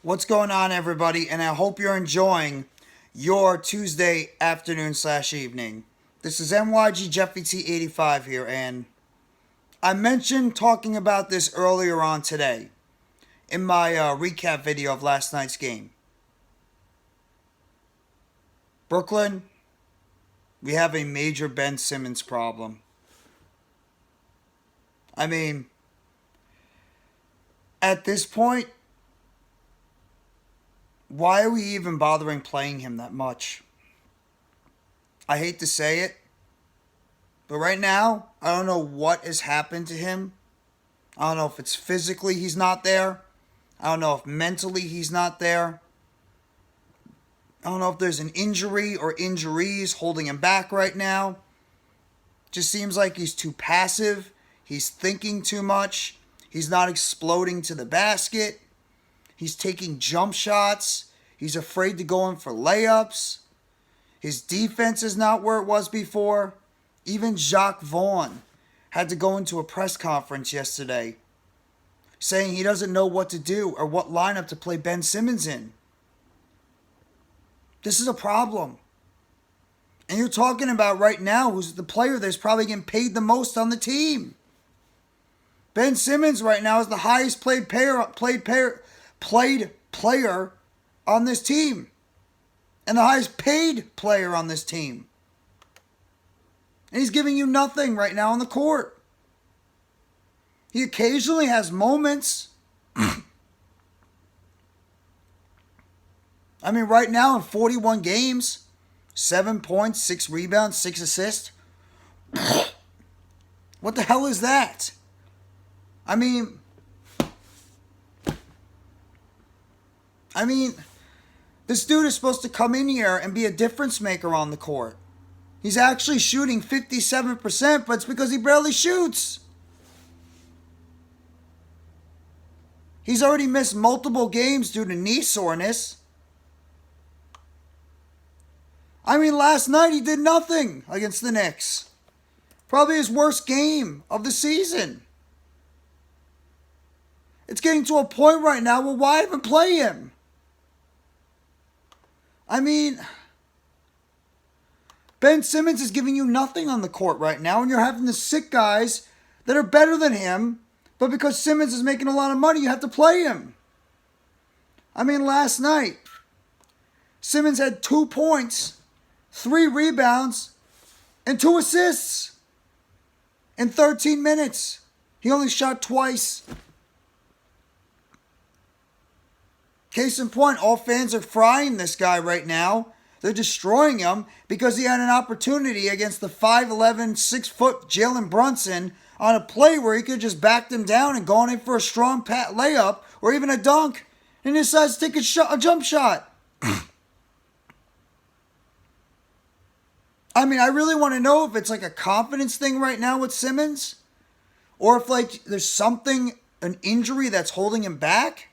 What's going on, everybody? And I hope you're enjoying your Tuesday afternoon / evening. This is NYG Jeffy T85 here, and I mentioned talking about this earlier on today in my recap video of last night's game. Brooklyn, we have a major Ben Simmons problem. I mean, at this point, why are we even bothering playing him that much? I hate to say it, but right now, I don't know what has happened to him. I don't know if it's physically he's not there. I don't know if mentally he's not there. I don't know if there's an injury or injuries holding him back right now. Just seems like he's too passive. He's thinking too much. He's not exploding to the basket. He's taking jump shots. He's afraid to go in for layups. His defense is not where it was before. Even Jacques Vaughn had to go into a press conference yesterday saying he doesn't know what to do or what lineup to play Ben Simmons in. This is a problem. And you're talking about right now who's the player that's probably getting paid the most on the team. Ben Simmons right now is the highest played player on this team. And the highest paid player on this team. And he's giving you nothing right now on the court. He occasionally has moments. I mean, right now in 41 games, 7 points, 6 rebounds, 6 assists. What the hell is that? I mean, this dude is supposed to come in here and be a difference maker on the court. He's actually shooting 57%, but it's because he barely shoots. He's already missed multiple games due to knee soreness. I mean, last night he did nothing against the Knicks. Probably his worst game of the season. It's getting to a point right now where why even play him? I mean, Ben Simmons is giving you nothing on the court right now, and you're having to sit guys that are better than him, but because Simmons is making a lot of money, you have to play him. I mean, last night, Simmons had 2 points, 3 rebounds, and 2 assists in 13 minutes. He only shot twice. Case in point, all fans are frying this guy right now. They're destroying him because he had an opportunity against the 5'11", 6-foot Jalen Brunson on a play where he could just backed him down and gone in for a strong layup or even a dunk, and he decides to take a jump shot. I mean, I really want to know if it's like a confidence thing right now with Simmons, or if like there's something, an injury that's holding him back.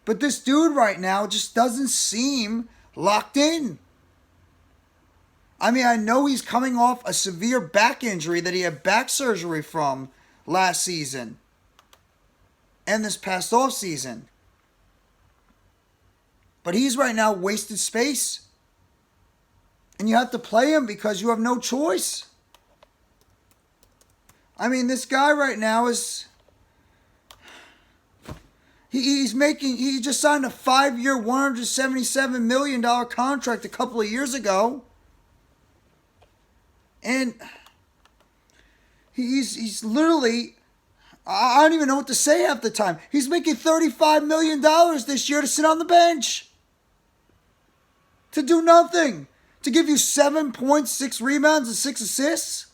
But this dude right now just doesn't seem locked in. I mean, I know he's coming off a severe back injury that he had back surgery from last season and this past offseason. But he's right now wasted space. And you have to play him because you have no choice. I mean, this guy right now is... He just signed a 5-year, $177 million contract a couple of years ago. And he's literally, I don't even know what to say half the time. He's making $35 million this year to sit on the bench. To do nothing. To give you 7 points, 6 rebounds, and 6 assists.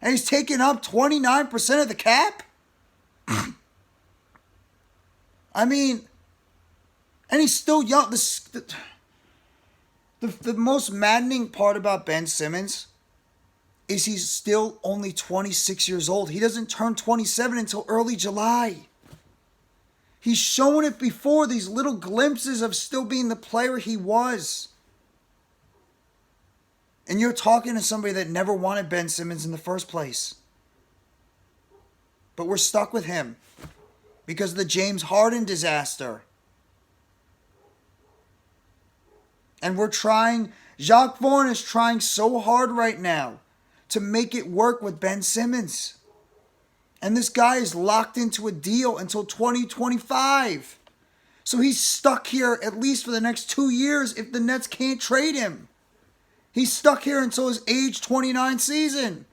And he's taking up 29% of the cap. I mean, and he's still young. The most maddening part about Ben Simmons is he's still only 26 years old. He doesn't turn 27 until early July. He's shown it before, these little glimpses of still being the player he was. And you're talking to somebody that never wanted Ben Simmons in the first place. But we're stuck with him because of the James Harden disaster. And we're trying, Jacques Vaughn is trying so hard right now to make it work with Ben Simmons. And this guy is locked into a deal until 2025. So he's stuck here at least for the next 2 years if the Nets can't trade him. He's stuck here until his age 29 season.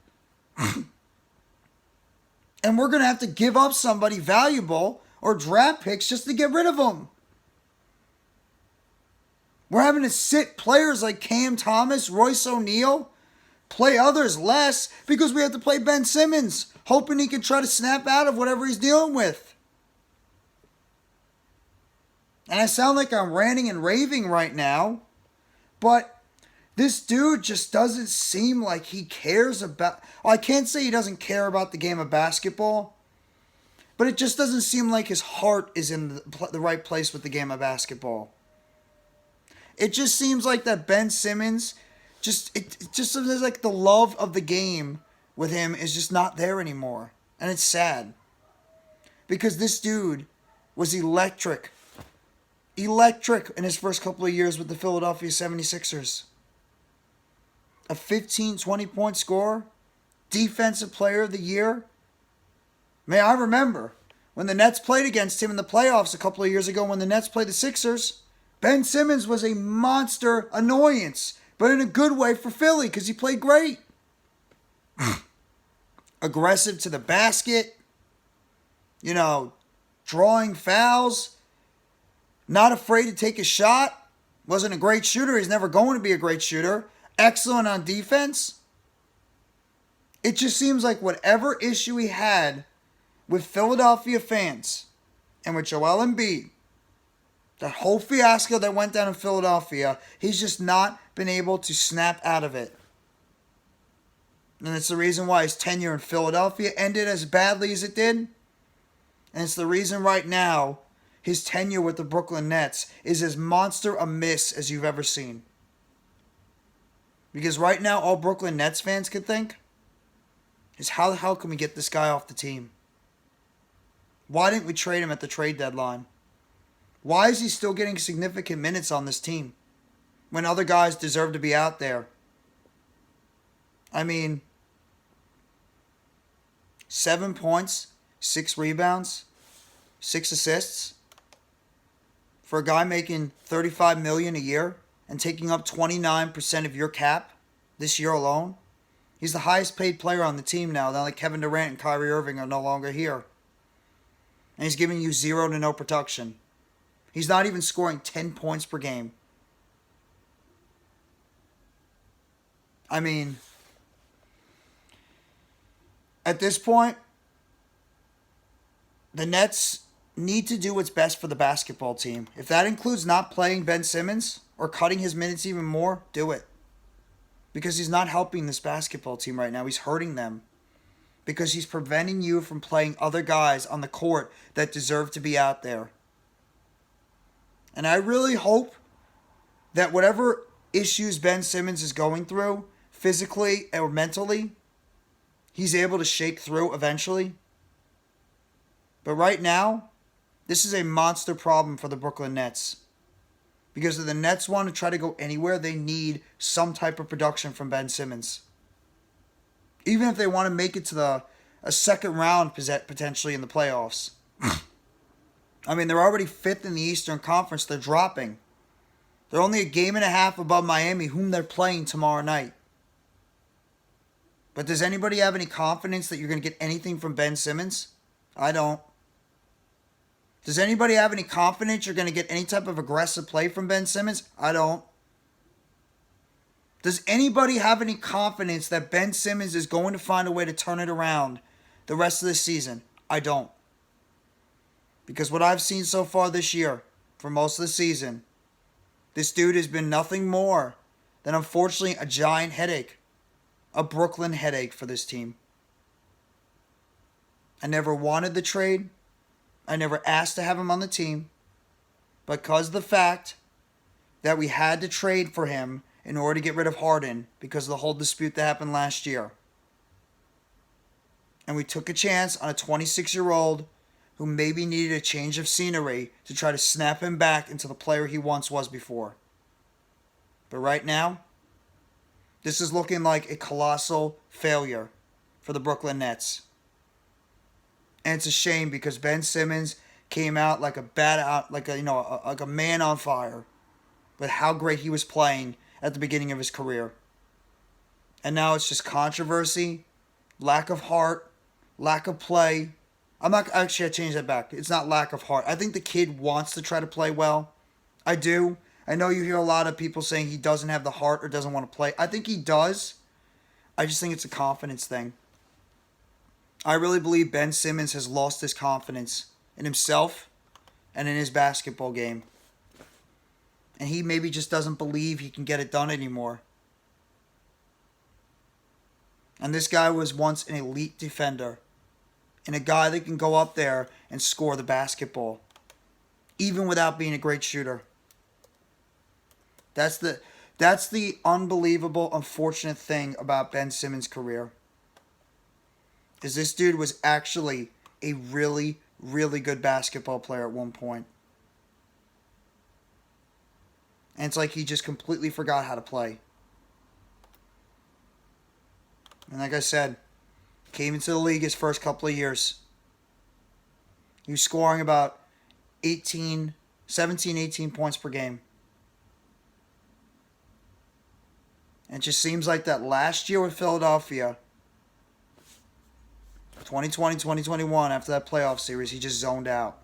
And we're going to have to give up somebody valuable or draft picks just to get rid of him. We're having to sit players like Cam Thomas, Royce O'Neal, play others less because we have to play Ben Simmons, hoping he can try to snap out of whatever he's dealing with. And I sound like I'm ranting and raving right now, but this dude just doesn't seem like he cares about... Well, I can't say he doesn't care about the game of basketball, but it just doesn't seem like his heart is in the right place with the game of basketball. It just seems like that Ben Simmons, it just seems like the love of the game with him is just not there anymore. And it's sad. Because this dude was electric in his first couple of years with the Philadelphia 76ers. A 15, 20-point scorer, defensive player of the year. May I remember when the Nets played against him in the playoffs a couple of years ago when the Nets played the Sixers, Ben Simmons was a monster annoyance, but in a good way for Philly because he played great. Aggressive to the basket, drawing fouls, not afraid to take a shot, wasn't a great shooter, he's never going to be a great shooter, excellent on defense. It just seems like whatever issue he had with Philadelphia fans and with Joel Embiid, that whole fiasco that went down in Philadelphia, he's just not been able to snap out of it. And it's the reason why his tenure in Philadelphia ended as badly as it did. And it's the reason right now his tenure with the Brooklyn Nets is as monster a miss as you've ever seen. Because right now all Brooklyn Nets fans could think is how the hell can we get this guy off the team? Why didn't we trade him at the trade deadline? Why is he still getting significant minutes on this team when other guys deserve to be out there? I mean, 7 points, 6 rebounds, 6 assists for a guy making $35 million a year and taking up 29% of your cap this year alone. He's the highest paid player on the team now that Kevin Durant and Kyrie Irving are no longer here. And he's giving you 0 to no production. He's not even scoring 10 points per game. I mean, at this point, the Nets need to do what's best for the basketball team. If that includes not playing Ben Simmons or cutting his minutes even more, do it. Because he's not helping this basketball team right now. He's hurting them. Because he's preventing you from playing other guys on the court that deserve to be out there. And I really hope that whatever issues Ben Simmons is going through, physically or mentally, he's able to shake through eventually. But right now, this is a monster problem for the Brooklyn Nets. Because if the Nets want to try to go anywhere, they need some type of production from Ben Simmons. Even if they want to make it to a second round potentially in the playoffs. I mean, they're already 5th in the Eastern Conference. They're dropping. They're only a game and a half above Miami, whom they're playing tomorrow night. But does anybody have any confidence that you're going to get anything from Ben Simmons? I don't. Does anybody have any confidence you're going to get any type of aggressive play from Ben Simmons? I don't. Does anybody have any confidence that Ben Simmons is going to find a way to turn it around the rest of the season? I don't. Because what I've seen so far this year, for most of the season, this dude has been nothing more than, unfortunately, a giant headache. A Brooklyn headache for this team. I never wanted the trade. I never asked to have him on the team. Because of the fact that we had to trade for him in order to get rid of Harden because of the whole dispute that happened last year. And we took a chance on a 26-year-old who maybe needed a change of scenery to try to snap him back into the player he once was before. But right now, this is looking like a colossal failure for the Brooklyn Nets. And it's a shame because Ben Simmons came out like like a man on fire with how great he was playing at the beginning of his career. And now it's just controversy, lack of heart, lack of play. I change that back. It's not lack of heart. I think the kid wants to try to play well. I do. I know you hear a lot of people saying he doesn't have the heart or doesn't want to play. I think he does. I just think it's a confidence thing. I really believe Ben Simmons has lost his confidence in himself and in his basketball game. And he maybe just doesn't believe he can get it done anymore. And this guy was once an elite defender and a guy that can go up there and score the basketball, even without being a great shooter. That's the unbelievable, unfortunate thing about Ben Simmons' career. Is this dude was actually a really, really good basketball player at one point. And it's like he just completely forgot how to play. And like I said, came into the league his first couple of years. He was scoring about 17, 18 points per game. And it just seems like that last year with Philadelphia, 2020, 2021, after that playoff series, he just zoned out.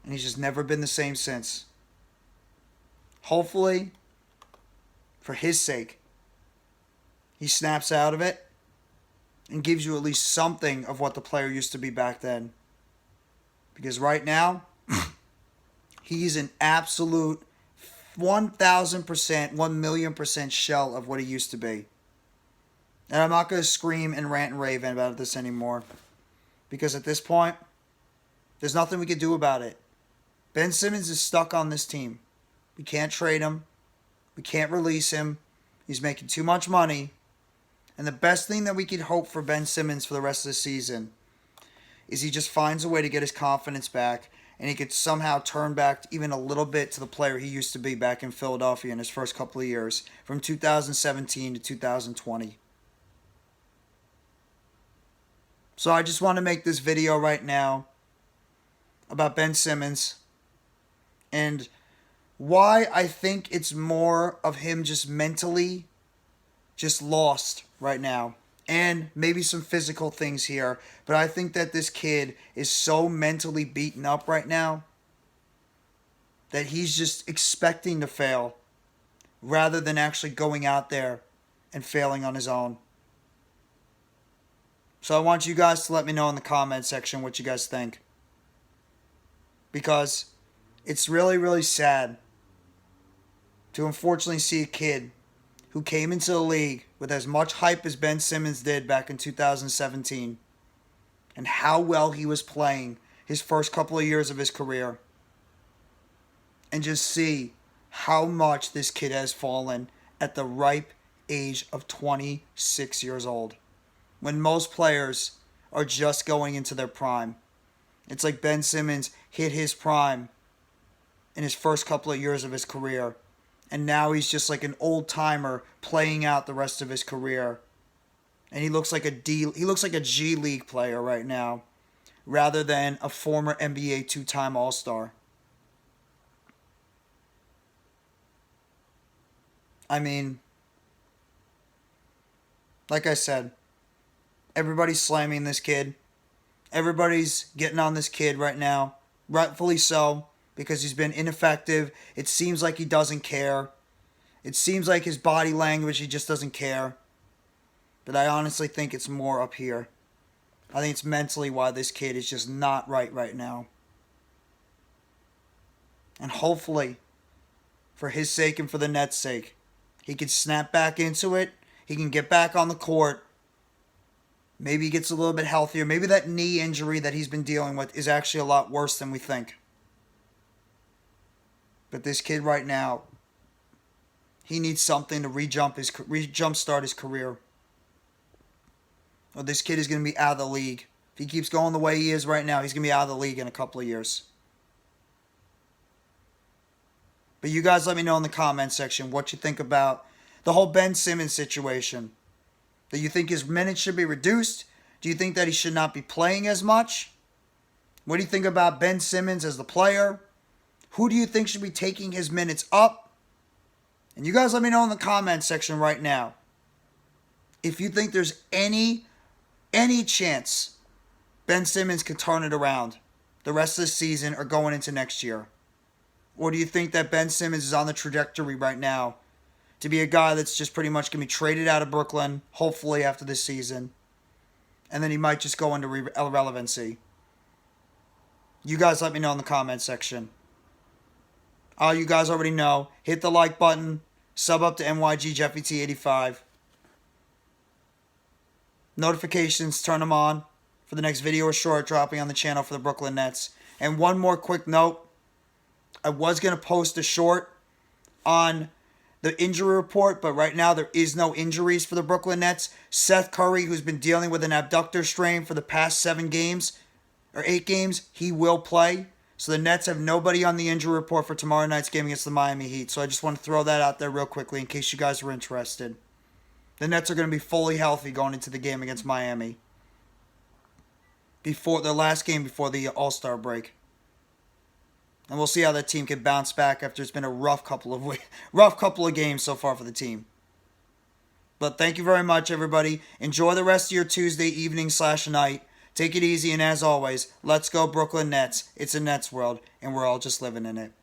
And he's just never been the same since. Hopefully, for his sake, he snaps out of it and gives you at least something of what the player used to be back then. Because right now, he's an absolute 1,000%, 1,000,000% shell of what he used to be. And I'm not going to scream and rant and rave about this anymore. Because at this point, there's nothing we can do about it. Ben Simmons is stuck on this team. We can't trade him. We can't release him. He's making too much money. And the best thing that we could hope for Ben Simmons for the rest of the season is he just finds a way to get his confidence back and he could somehow turn back even a little bit to the player he used to be back in Philadelphia in his first couple of years, from 2017 to 2020. So I just want to make this video right now about Ben Simmons and why I think it's more of him just mentally just lost right now. And maybe some physical things here. But I think that this kid is so mentally beaten up right now that he's just expecting to fail rather than actually going out there and failing on his own. So I want you guys to let me know in the comment section what you guys think. Because it's really, really sad to unfortunately see a kid who came into the league with as much hype as Ben Simmons did back in 2017 and how well he was playing his first couple of years of his career, and just see how much this kid has fallen at the ripe age of 26 years old, when most players are just going into their prime. It's like Ben Simmons hit his prime in his first couple of years of his career, and now he's just like an old timer playing out the rest of his career. And he looks like a G League player right now, rather than a former NBA two-time All-Star. I mean, like I said, everybody's slamming this kid. Everybody's getting on this kid right now, rightfully so, because he's been ineffective. It seems like he doesn't care. It seems like his body language, he just doesn't care. But I honestly think it's more up here. I think it's mentally why this kid is just not right now. And hopefully, for his sake and for the Nets' sake, he can snap back into it. He can get back on the court. Maybe he gets a little bit healthier. Maybe that knee injury that he's been dealing with is actually a lot worse than we think. But this kid right now, he needs something to re-jumpstart his career. Or this kid is going to be out of the league. If he keeps going the way he is right now, he's going to be out of the league in a couple of years. But you guys let me know in the comment section what you think about the whole Ben Simmons situation. Do you think his minutes should be reduced? Do you think that he should not be playing as much? What do you think about Ben Simmons as the player? Who do you think should be taking his minutes up? And you guys let me know in the comment section right now if you think there's any chance Ben Simmons could turn it around the rest of the season or going into next year. Or do you think that Ben Simmons is on the trajectory right now to be a guy that's just pretty much going to be traded out of Brooklyn, hopefully after this season, and then he might just go into irrelevancy? You guys let me know in the comment section. You guys already know. Hit the like button. Sub up to NYG Jeffy T85. Notifications, turn them on for the next video or short dropping on the channel for the Brooklyn Nets. And one more quick note. I was going to post a short on the injury report, but right now there is no injuries for the Brooklyn Nets. Seth Curry, who's been dealing with an abductor strain for the past 8 games, he will play. So the Nets have nobody on the injury report for tomorrow night's game against the Miami Heat. So I just want to throw that out there real quickly in case you guys are interested. The Nets are going to be fully healthy going into the game against Miami. Before the last game before the All-Star break. And we'll see how that team can bounce back after it's been a rough couple of games so far for the team. But thank you very much, everybody. Enjoy the rest of your Tuesday evening/night. Take it easy, and as always, let's go Brooklyn Nets. It's a Nets world, and we're all just living in it.